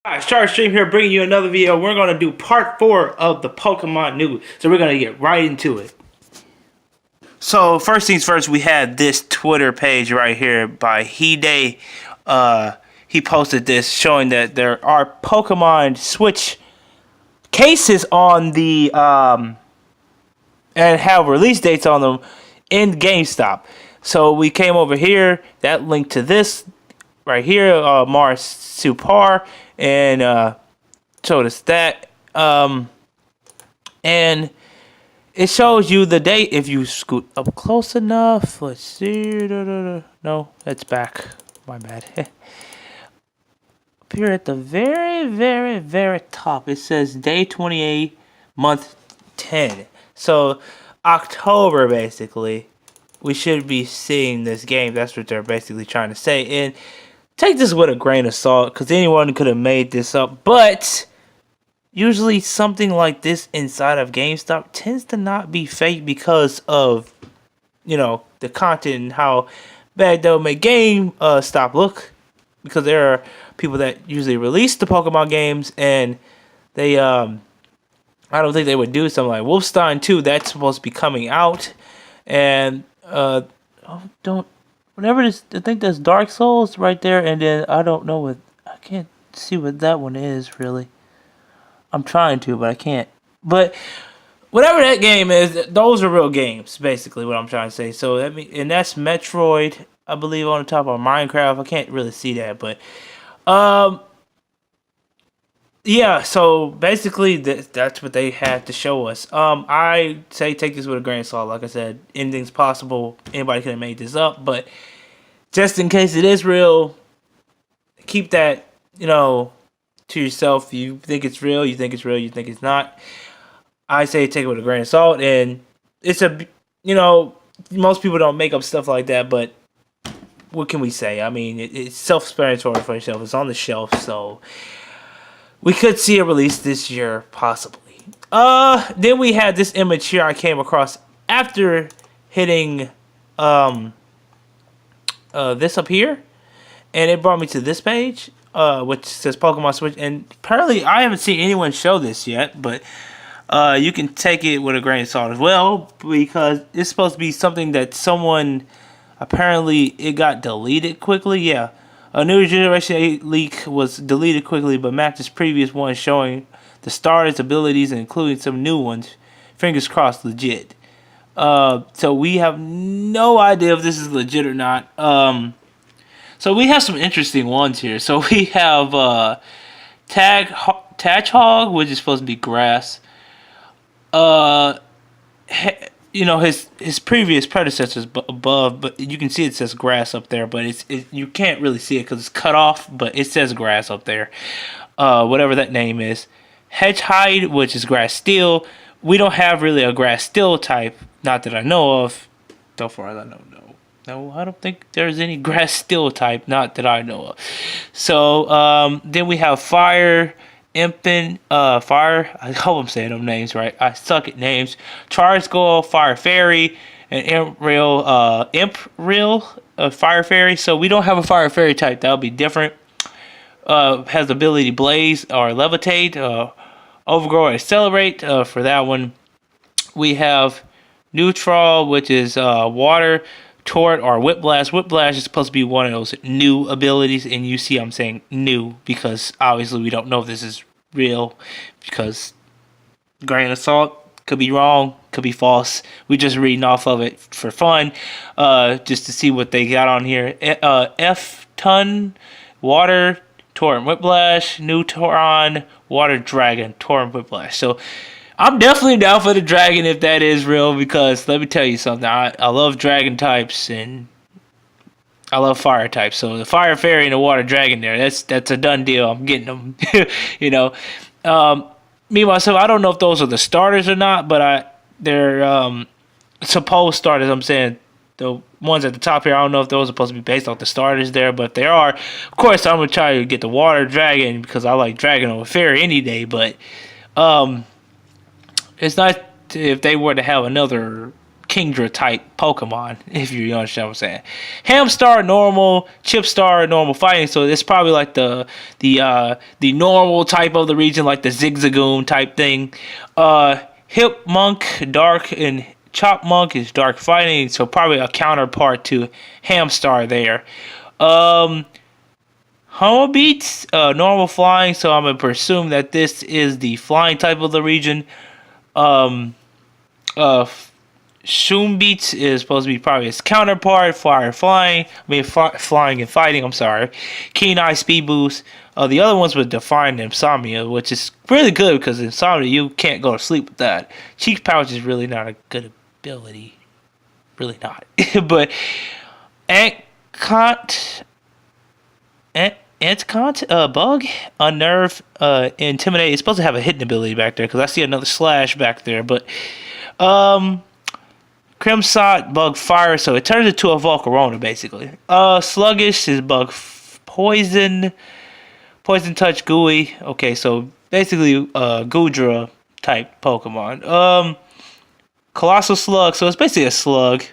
Hi, Shark Stream here, bringing you another video. We're going to do part 4 of the Pokemon news. So we're going to get right into it. So first things first, we had this Twitter page right here by Hide. He posted this showing that there are Pokemon Switch cases on the and have release dates on them in GameStop. So we came over here, that link to this right here, Mars Supar, and showed us that. And it shows you the date if you scoot up close enough. Let's see. No, it's back. My bad. Up here at the very top, it says day 28, month 10. So October, basically, we should be seeing this game. That's what they're basically trying to say. And take this with a grain of salt, because anyone could have made this up. But usually something like this inside of GameStop tends to not be fake because of, the content and how bad they'll make GameStop look. Because there are people that usually release the Pokemon games, and they, I don't think they would do something like Wolfenstein 2. That's supposed to be coming out. And, whenever this, I think there's Dark Souls right there, and then I don't know I can't see what that one is, really. I'm trying to, but I can't. But whatever that game is, those are real games, basically, what I'm trying to say. So, and that's Metroid, I believe, on the top of Minecraft. I can't really see that, but, yeah, so basically that's what they had to show us. I say take this with a grain of salt. Like I said, anything's possible. Anybody could have made this up, but just in case it is real, keep that, to yourself. You think it's real, you think it's real, you think it's not. I say take it with a grain of salt, and it's most people don't make up stuff like that, but what can we say? I mean, it's self-explanatory for yourself. It's on the shelf, so we could see a release this year, possibly. Then we had this image here I came across after hitting this up here, and it brought me to this page, which says Pokemon Switch. And apparently, I haven't seen anyone show this yet, but you can take it with a grain of salt as well, because it's supposed to be something that someone apparently it got deleted quickly. Yeah. A new Generation 8 leak was deleted quickly, but matches previous ones showing the starters' abilities and including some new ones. Fingers crossed, legit. So we have no idea if this is legit or not. So we have some interesting ones here. So we have Tachhog, which is supposed to be grass. His previous predecessors above, but you can see it says grass up there, but you can't really see it because it's cut off, but it says grass up there. Whatever that name is. Hedgehide, which is grass steel. We don't have really a grass steel type, not that I know of. So far as I know, no, I don't think there's any grass steel type, not that I know of. So then we have fire. Fire. I hope I'm saying them names right. I suck at names. Charizard, Fire Fairy, and Impril, Fire Fairy. So we don't have a Fire Fairy type. That'll be different. Has the ability Blaze or Levitate, Overgrow or Accelerate. For that one, we have Neutral, which is Water. Torrent or Whiplash. Whiplash is supposed to be one of those new abilities, and you see I'm saying new because obviously we don't know if this is real, because grain of salt, could be wrong, could be false. We're just reading off of it for fun, just to see what they got on here. F-Ton, Water, Torrent Whiplash, Neutron, Water Dragon, Torrent Whiplash. So I'm definitely down for the dragon if that is real, because let me tell you something. I love dragon types and I love fire types. So the fire fairy and the water dragon there, that's a done deal. I'm getting them. Me myself, I don't know if those are the starters or not, but they're supposed starters. I'm saying the ones at the top here. I don't know if those are supposed to be based off the starters there, but if they are, of course I'm gonna try to get the water dragon because I like dragon over fairy any day. But it's nice if they were to have another Kingdra type Pokemon, if you understand what I'm saying. Hamstar normal, Chipstar normal fighting, so it's probably like the normal type of the region, like the Zigzagoon type thing. Hipmunk dark and Chopmunk is dark fighting, so probably a counterpart to Hamstar there. Homobeats, normal flying, so I'm gonna presume that this is the flying type of the region. Shoombeats is supposed to be probably its counterpart, flying and fighting, I'm sorry. Keen Eye Speed Boost. The other ones would define Insomnia, which is really good because Insomnia, you can't go to sleep with that. Cheek Pouch is really not a good ability. Really not. But Antcont, Bug, Unnerve, Intimidate. It's supposed to have a hidden ability back there because I see another slash back there. But, Crimsot, Bug Fire, so it turns into a Volcarona basically. Sluggish is Bug Poison, Poison Touch, Gooey. Okay, so basically Goodra type Pokemon. Colossal Slug, so it's basically a slug.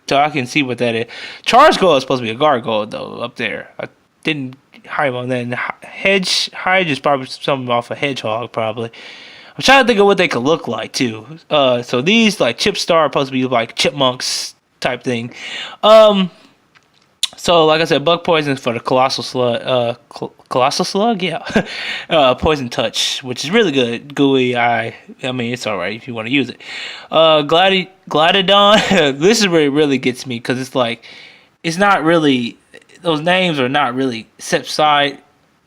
So I can see what that is. Charge-Gold is supposed to be a Gargoyle though, up there. I didn't hide on that. Hide is probably something off a Hedgehog probably. I'm trying to think of what they could look like too. So these like Chipstar are supposed to be like chipmunks type thing. So like I said, Bug Poison for the Colossal Slug. Colossal Slug, yeah. Poison Touch, which is really good. Gooey Eye. I mean, it's alright if you want to use it. Glidodon. This is where it really gets me because it's like, it's not really. Those names are not really set aside.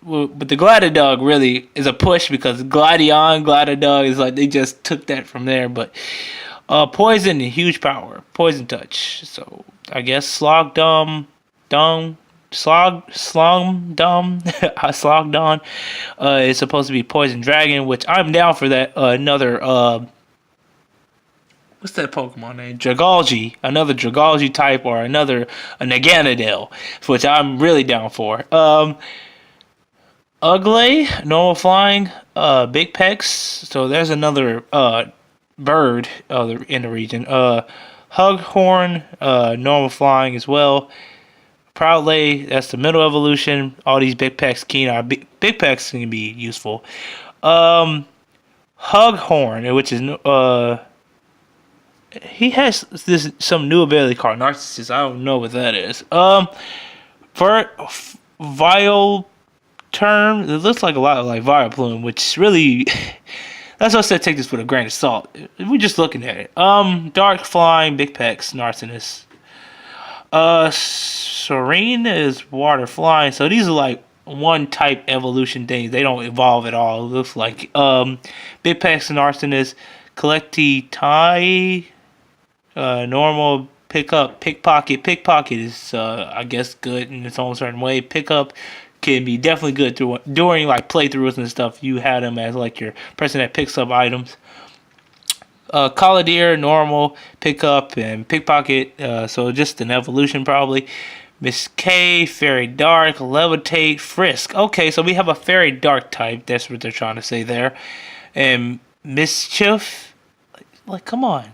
But the Glidodog really is a push because Glidodog is like they just took that from there. But Poison and Huge Power, Poison Touch. So I guess Slogdom is supposed to be Poison Dragon, which I'm down for that. Another what's that Pokemon name? Dragalge, another Dragalge type, or another a Naganadel, which I'm really down for. Ugly, normal flying, big pecs. So there's another bird in the region. Hughorn, normal flying as well. Proudly, that's the middle evolution. All these big pecs, keen eye, big pecs can be useful. Hughorn, which is he has some new ability called Narcissist. I don't know what that is. For Vile term, it looks like a lot like Vileplume, which really that's why I said take this with a grain of salt. We're just looking at it. Dark flying, big pecs, Narcissus. Serene is water flying, so these are like one type evolution things. They don't evolve at all. It looks like big pecs, Narcissus. Collecti Tai, normal. Pickpocket. Pickpocket is I guess good in its own certain way. Pickup can be definitely good during like playthroughs and stuff. You had them as like your person that picks up items. Collideer, normal, pickup, and pickpocket. So just an evolution probably. Miss K, Fairy Dark, Levitate, Frisk. Okay, so we have a Fairy Dark type. That's what they're trying to say there. And Mischief. Like come on.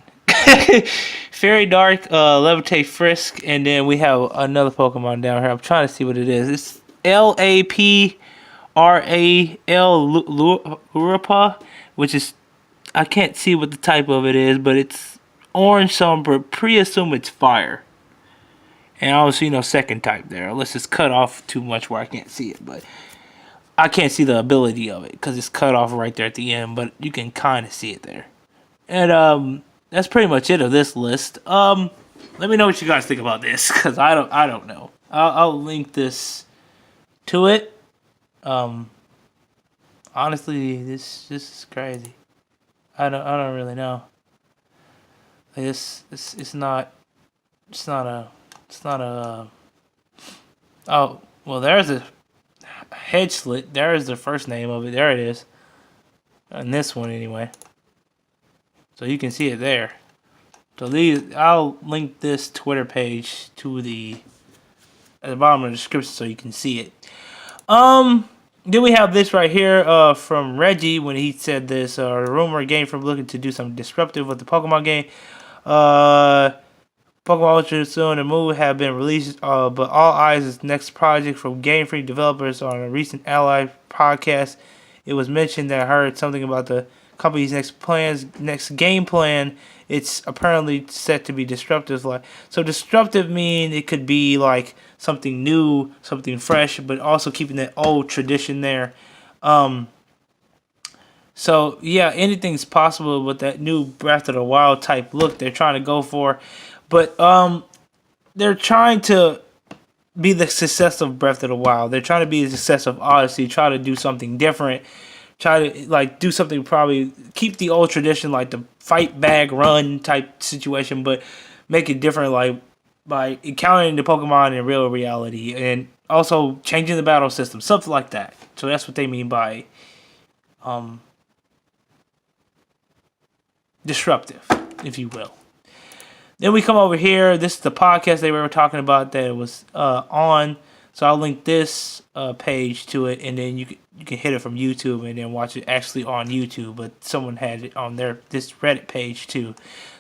Fairy Dark, Levitate, Frisk, and then we have another Pokemon down here. I'm trying to see what it is. It's Lapral, Lurapa, which is, I can't see what the type of it is, but it's orange, so I'm pre-assume it's fire. And I don't see no second type there, unless it's cut off too much where I can't see it. But I can't see the ability of it because it's cut off right there at the end, but you can kind of see it there. And that's pretty much it of this list. Let me know what you guys think about this because I don't know. I'll link this to it. Honestly, this is crazy. I don't really know. Like it's not a. Oh well, there's a hedge slit. There is the first name of it. There it is. And this one anyway. So you can see it there. So I'll link this Twitter page to at the bottom of the description so you can see it. Then we have this right here from Reggie when he said this. Rumor game from looking to do something disruptive with the Pokemon game. Pokemon Ultra Sun and Moon have been released, but all eyes is next project from Game Freak developers on a recent Ally podcast. It was mentioned that I heard something about the company's next game plan. It's apparently set to be disruptive. So disruptive mean it could be like something new, something fresh, but also keeping that old tradition there. So yeah, anything's possible with that new Breath of the Wild type look they're trying to go for, but they're trying to be the success of Breath of the Wild. They're trying to be the success of Odyssey. Try to do something different. Try to do something, probably keep the old tradition like the fight bag run type situation, but make it different, like by encountering the Pokemon in real reality and also changing the battle system, something like that. So that's what they mean by disruptive, if you will. Then we come over here. This is the podcast they were talking about that it was on. So I'll link this page to it, and then you can hit it from YouTube and then watch it actually on YouTube. But someone had it on this Reddit page too.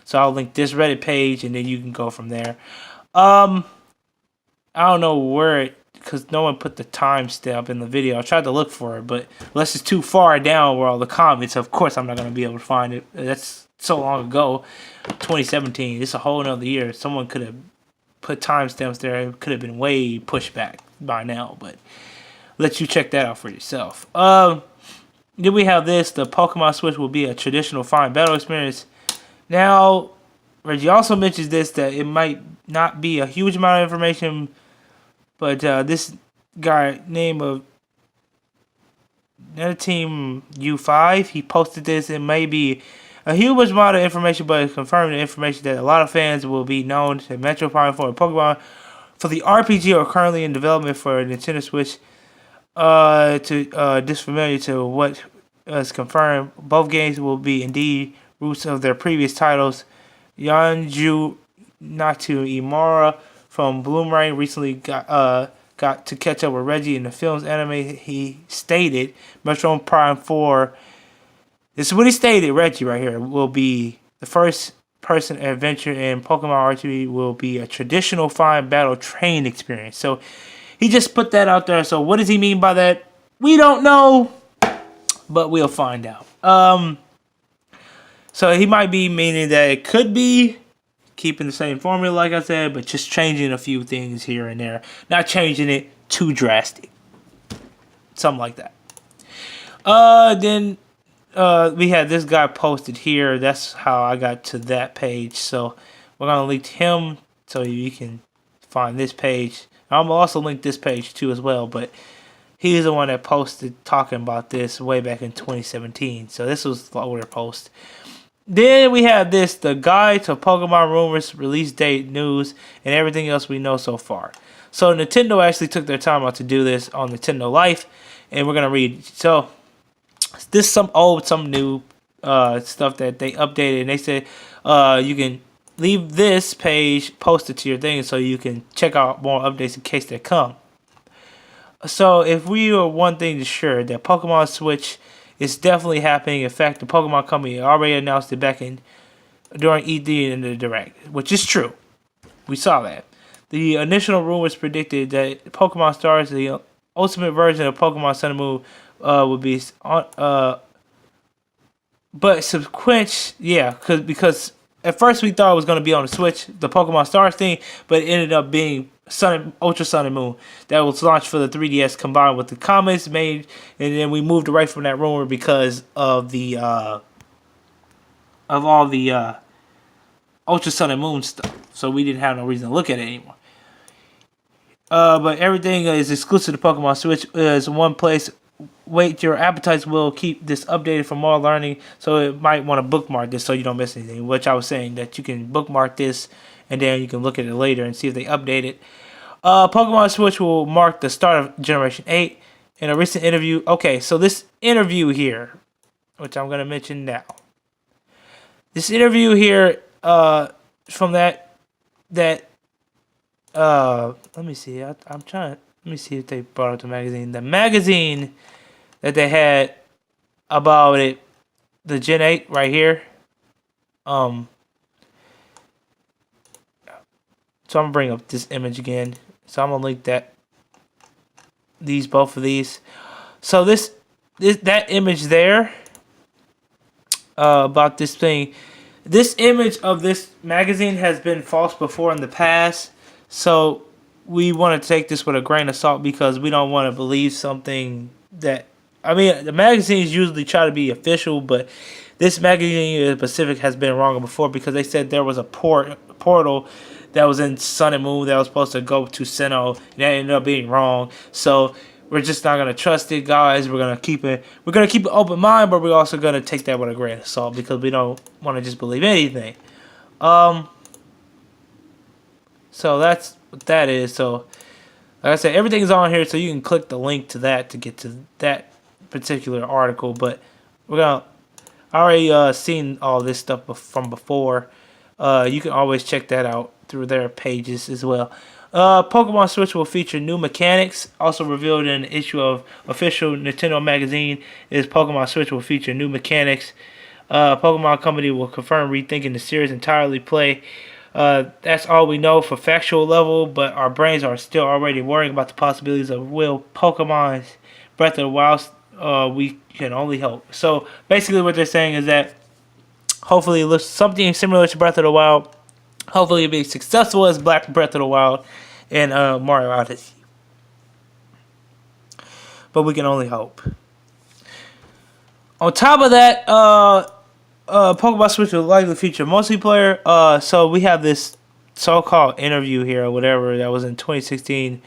So I'll link this Reddit page, and then you can go from there. I don't know where it, because no one put the timestamp in the video. I tried to look for it, but unless it's too far down where all the comments, of course I'm not going to be able to find it. That's so long ago, 2017. It's a whole nother year. Someone could have put timestamps there. It could have been way pushed back by now, but let you check that out for yourself. Then we have this. The Pokemon Switch will be a traditional fine battle experience. Now, Reggie also mentions this, that it might not be a huge amount of information, but this guy name of another team U5, he posted this. It may be a huge amount of information, but it's confirming the information that a lot of fans will be known to Metro Prime 4 and Pokemon for the RPG are currently in development for Nintendo Switch. Disfamiliar to what is confirmed, both games will be indeed roots of their previous titles. Yanju Natu Imara from Bloomerang recently got to catch up with Reggie in the film's anime. He stated Metro Prime 4. This is what he stated, Reggie right here, will be the first person adventure in Pokemon RPG will be a traditional fine battle train experience. So he just put that out there. So what does he mean by that? We don't know, but we'll find out. So he might be meaning that it could be keeping the same formula, like I said, but just changing a few things here and there. Not changing it too drastic. Something like that. Then we had this guy posted here. That's how I got to that page. So we're going to link to him so you can find this page. I'm going to also link this page too as well. But he's the one that posted talking about this way back in 2017. So this was the older post. Then we have this, the guide to Pokemon rumors, release date, news, and everything else we know so far. So Nintendo actually took their time out to do this on Nintendo Life. And we're going to read. So this is some old, some new stuff that they updated. And they said you can leave this page posted to your thing so you can check out more updates in case they come. So if we are one thing to sure, that Pokemon Switch is definitely happening. In fact, the Pokemon Company already announced it back during E3 and the Direct, which is true. We saw that. The initial rumors predicted that Pokemon Stars, the ultimate version of Pokemon Sun and Moon, would be on. But subsequent, yeah, because at first we thought it was going to be on the Switch, the Pokemon Stars thing, but it ended up being Ultra Sun and Moon that was launched for the 3DS combined with the comments made, and then we moved away from that rumor because of the all the Ultra Sun and Moon stuff. So we didn't have no reason to look at it anymore. But everything is exclusive to Pokemon Switch. Is one place. Wait, your appetites will keep this updated for more learning, so it might want to bookmark this so you don't miss anything, which I was saying that you can bookmark this and then you can look at it later and see if they update it. Pokemon Switch will mark the start of Generation 8. In a recent interview, okay, so this interview here, which I'm going to mention now. This interview here from let me see, let me see if they brought up the magazine. The magazine that they had about it, the Gen 8 right here. So I'm gonna bring up this image again. So I'm gonna link both of these. So that image there about this thing. This image of this magazine has been false before in the past. So we want to take this with a grain of salt because we don't want to believe something that. I mean, the magazines usually try to be official, but this magazine in Pacific has been wrong before because they said there was a portal that was in Sun and Moon that was supposed to go to Sinnoh, and that ended up being wrong. So we're just not gonna trust it, guys. We're gonna keep an open mind, but we're also gonna take that with a grain of salt because we don't want to just believe anything. So that's what that is. So like I said, everything's on here, so you can click the link to that to get to that particular article. But I already seen all this stuff from before. You can always check that out through their pages as well. Pokemon Switch will feature new mechanics. Also revealed in an issue of official Nintendo magazine is Pokemon Switch will feature new mechanics. Pokemon Company will confirm rethinking the series entirely. That's all we know for factual level, but our brains are still already worrying about the possibilities of will Pokemon's Breath of the Wild. We can only hope. So basically what they're saying is that hopefully it looks something similar to Breath of the Wild. Hopefully it'll be successful as Breath of the Wild and Mario Odyssey. But we can only hope. On top of that, Pokemon Switch will likely feature multiplayer. So we have this so-called interview here or whatever that was in 2016.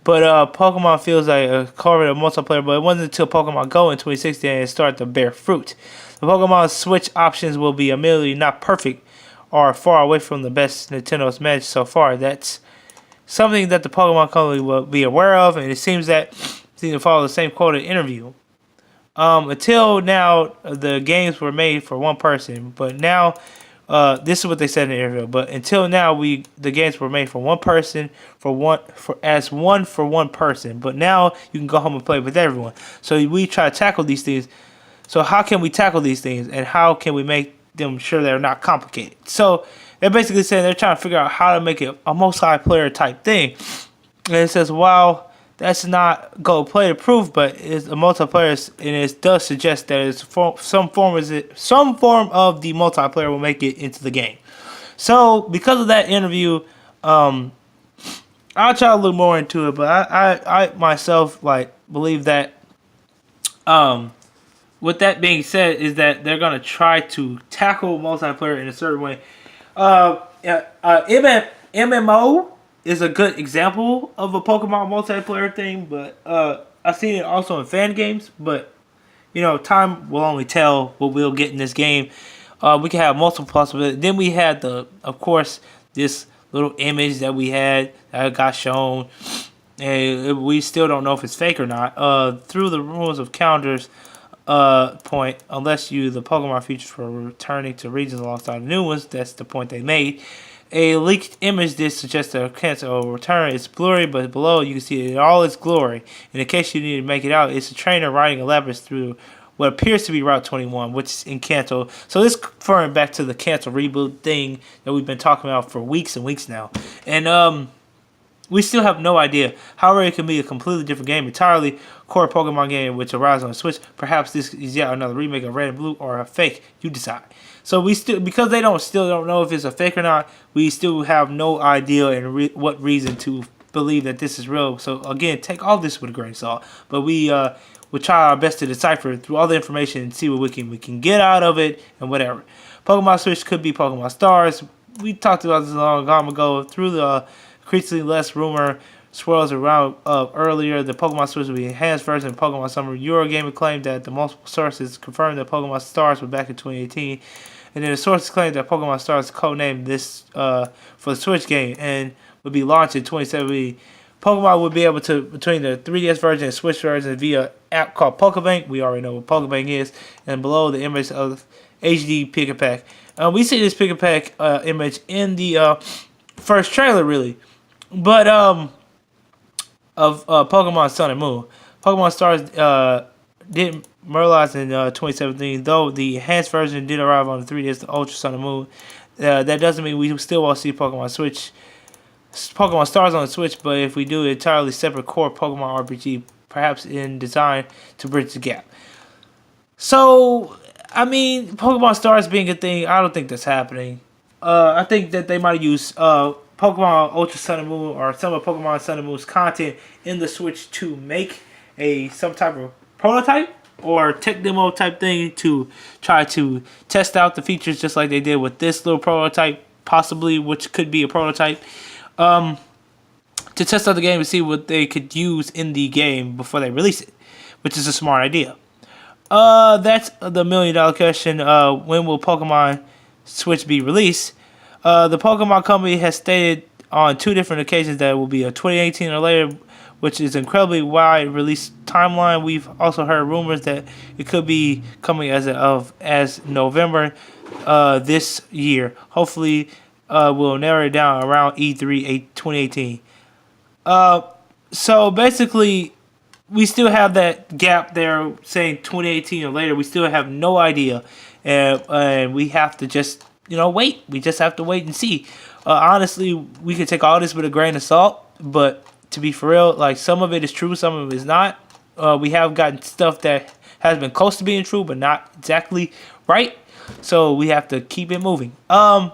But Pokemon feels like covered a multiplayer, but it wasn't until Pokemon Go in 2016 it started to bear fruit. The Pokemon Switch options will be admittedly not perfect or far away from the best Nintendo's managed so far. That's something that the Pokemon Company will be aware of, and it seems that seems to follow the same quoted interview. Until now, the games were made for one person, but now this is what they said in the interview. But until now, the games were made for one person for one person. But now you can go home and play with everyone. So we try to tackle these things. So how can we tackle these things, and how can we make them sure they're not complicated? So they're basically saying they're trying to figure out how to make it a multiplayer type thing. And it says, wow. That's not gold player proof, but it's a multiplayer, and it does suggest that it's some form of the multiplayer will make it into the game. So because of that interview, I'll try to look more into it. But I myself believe that. With that being said, is that they're gonna try to tackle multiplayer in a certain way. MMO is a good example of a Pokemon multiplayer thing, but I've seen it also in fan games. But time will only tell what we'll get in this game. We can have multiple possibilities. Then we had of course, this little image that we had that got shown, and we still don't know if it's fake or not. Through the rules of counters point, unless the Pokemon features for returning to regions alongside the new ones. That's the point they made. A leaked image did suggest that a cancel return is blurry, but below you can see it in all its glory. And in case you need to make it out, it's a trainer riding a labyrinth through what appears to be Route 21, which is in Kanto. So this referring back to the Kanto reboot thing that we've been talking about for weeks and weeks now. And we still have no idea. However, it can be a completely different game entirely. Core Pokemon game which arrives on Switch. Perhaps this is yet another remake of Red and Blue or a fake. You decide. So we because they still don't know if it's a fake or not, we still have no idea and what reason to believe that this is real. So again, take all this with a grain of salt. But we'll try our best to decipher through all the information and see what we can get out of it and whatever. Pokemon Switch could be Pokemon Stars. We talked about this a long time ago. Through the increasingly less rumor swirls around earlier, the Pokemon Switch will be enhanced version of Pokemon Summer. Eurogamer claimed that the multiple sources confirmed that Pokemon Stars were back in 2018. And then the sources claimed that Pokemon Stars codenamed this for the Switch game and would be launched in 2017. Pokemon would be able to, between the 3DS version and Switch version, via an app called Pokebank. We already know what Pokebank is. And below the image of HD Pick a Pack. We see this Pick a Pack image in the first trailer, really. But of Pokemon Sun and Moon. Pokemon Stars didn't materialize in 2017, though the enhanced version did arrive on the 3DS, the Ultra Sun and Moon. That doesn't mean we still won't see Pokemon Switch Pokemon Stars on the Switch, but if we do an entirely separate core Pokemon RPG, perhaps in design to bridge the gap. So, I mean, Pokemon Stars being a thing, I don't think that's happening. I think that they might use Pokemon Ultra Sun and Moon or some of Pokemon Sun and Moon's content in the Switch to make some type of prototype or tech demo type thing to try to test out the features just like they did with this little prototype, possibly, which could be a prototype. To test out the game and see what they could use in the game before they release it, which is a smart idea. That's the $1,000,000 question. When will Pokemon Switch be released? The Pokemon Company has stated on 2 different occasions that it will be a 2018 or later, which is incredibly wide release timeline. We've also heard rumors that it could be coming as November this year. Hopefully, we'll narrow it down around E3 2018. So basically, we still have that gap there saying 2018 or later. We still have no idea. And we have to just, wait. We just have to wait and see. Honestly, we could take all this with a grain of salt. But to be for real, like some of it is true, some of it is not. We have gotten stuff that has been close to being true, but not exactly right. So we have to keep it moving. And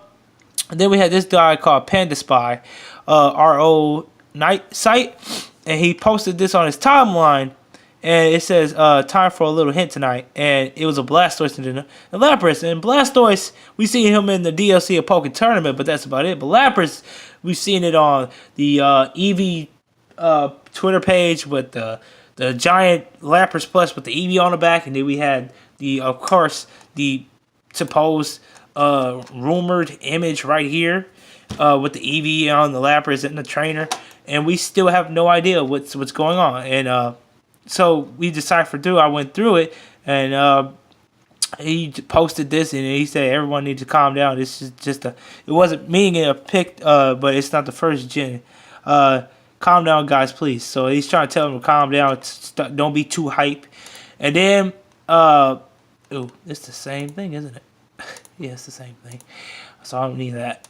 then we had this guy called Panda Spy, RO Night site, and he posted this on his timeline, and it says time for a little hint tonight, and it was a Blastoise and a Lapras. And Blastoise, we seen him in the DLC of Pokken Tournament, but that's about it. But Lapras, we've seen it on the Eevee Twitter page with the giant Lapras Plus with the Eevee on the back, and then we had of course the supposed rumored image right here with the Eevee on the Lapras and the trainer. And we still have no idea what's going on. And so we deciphered through. I went through it, and he posted this, and he said everyone needs to calm down. This is just it wasn't meaning a pick, but it's not the first gen. Calm down, guys, please. So he's trying to tell them to calm down. Don't be too hype. And then, it's the same thing, isn't it? Yeah, it's the same thing. So I don't need that.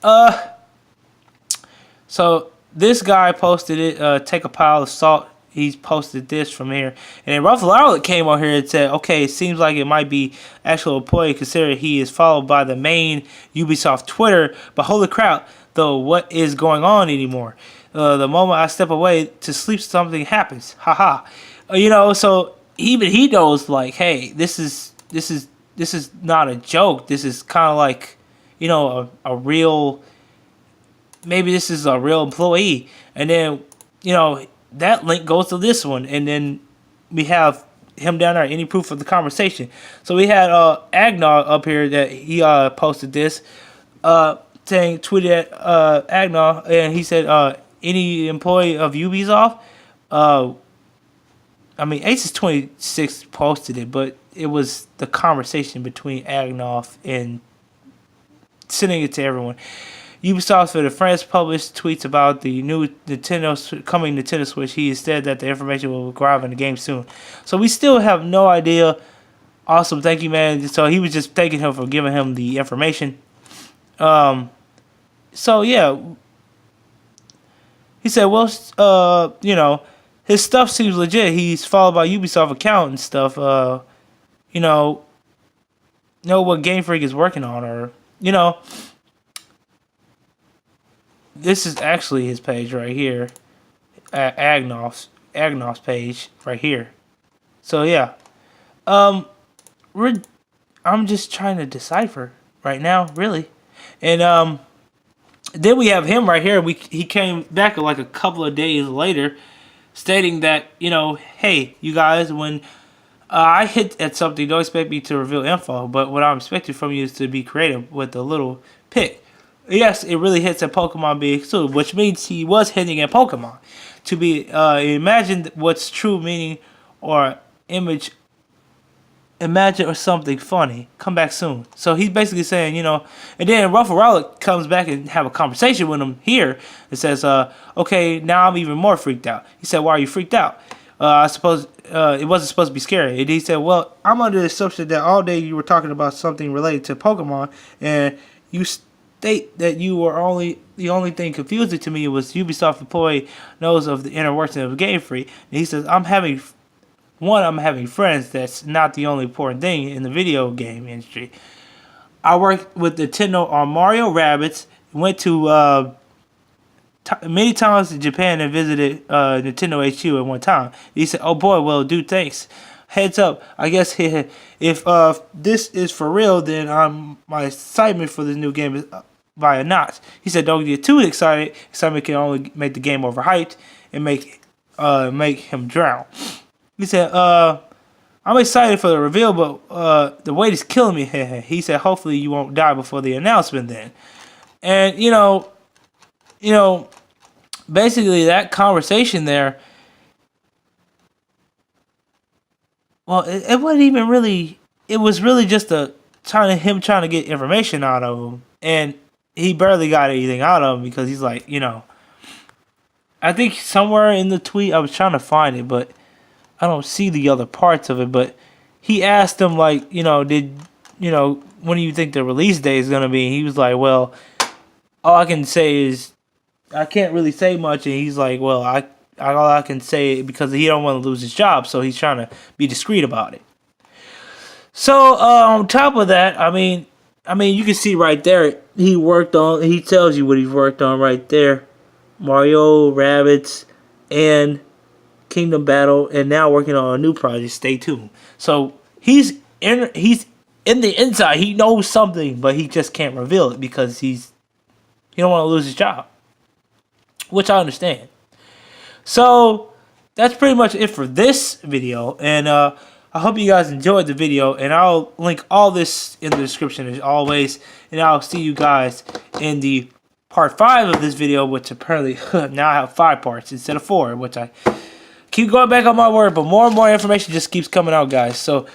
So this guy posted it. Take a pile of salt. He's posted this from here. And then Ruffle Outlet came on here and said, okay, it seems like it might be actual employee considering he is followed by the main Ubisoft Twitter. But holy crap, though, what is going on anymore? The moment I step away to sleep, something happens. Haha. So even he knows, like, hey, this is not a joke. This is kind of like, a real. Maybe this is a real employee. And then, that link goes to this one. And then we have him down there, any proof of the conversation. So we had Agnog up here that he posted this, tweeted at Agnog, and he said, any employee of Ubisoft? Aces26 posted it, but it was the conversation between Agnog and sending it to everyone. Ubisoft for the France published tweets about the new Nintendo Switch. He said that the information will arrive in the game soon. So we still have no idea. Awesome, thank you, man. So he was just thanking him for giving him the information. So yeah, he said, well, his stuff seems legit. He's followed by Ubisoft account and stuff. Know what Game Freak is working on, or this is actually his page right here, Agnof's page right here. So yeah, I'm just trying to decipher right now, really, and then we have him right here. He came back like a couple of days later, stating that hey, you guys, when I hit at something, don't expect me to reveal info, but what I'm expecting from you is to be creative with a little pick. Yes, it really hits at Pokemon being exclusive, which means he was hitting at Pokemon. To be imagine what's true meaning or image. Imagine or something funny. Come back soon. So he's basically saying, and then Ruffle Rowlet comes back and have a conversation with him here. It says, okay, now I'm even more freaked out. He said, why are you freaked out? I suppose it wasn't supposed to be scary. And he said, well, I'm under the assumption that all day you were talking about something related to Pokemon, and you state that you were the only thing confusing to me was Ubisoft employee knows of the inner workings of Game Freak. And he says, I'm having friends. That's not the only important thing in the video game industry. I worked with Nintendo on Mario Rabbids. Went to many times to Japan and visited Nintendo HQ at one time. He said, "Oh boy, well, dude, thanks. Heads up, I guess if this is for real, then my excitement for this new game is by a notch." He said, "Don't get too excited. Excitement can only make the game overhyped and make him drown." He said, "I'm excited for the reveal, but the wait is killing me." He said, "Hopefully you won't die before the announcement then." And basically that conversation there, well, it wasn't even really. It was really just him trying to get information out of him, and he barely got anything out of him because he's like, I think somewhere in the tweet I was trying to find it, but I don't see the other parts of it. But he asked him like, when do you think the release date is gonna be? And he was like, well, all I can say is I can't really say much. And he's like, well, all I can say because he don't want to lose his job, so he's trying to be discreet about it. So on top of that, I mean, you can see right there he tells you what he's worked on right there. Mario, Rabbids, and Kingdom Battle, and now working on a new project. Stay tuned. So he's in the inside. He knows something, but he just can't reveal it because he don't want to lose his job, which I understand. So that's pretty much it for this video, and I hope you guys enjoyed the video, and I'll link all this in the description as always, and I'll see you guys in the part 5 of this video, which apparently now I have 5 parts instead of 4, which I keep going back on my word, but more and more information just keeps coming out, guys. So,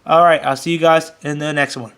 alright, I'll see you guys in the next one.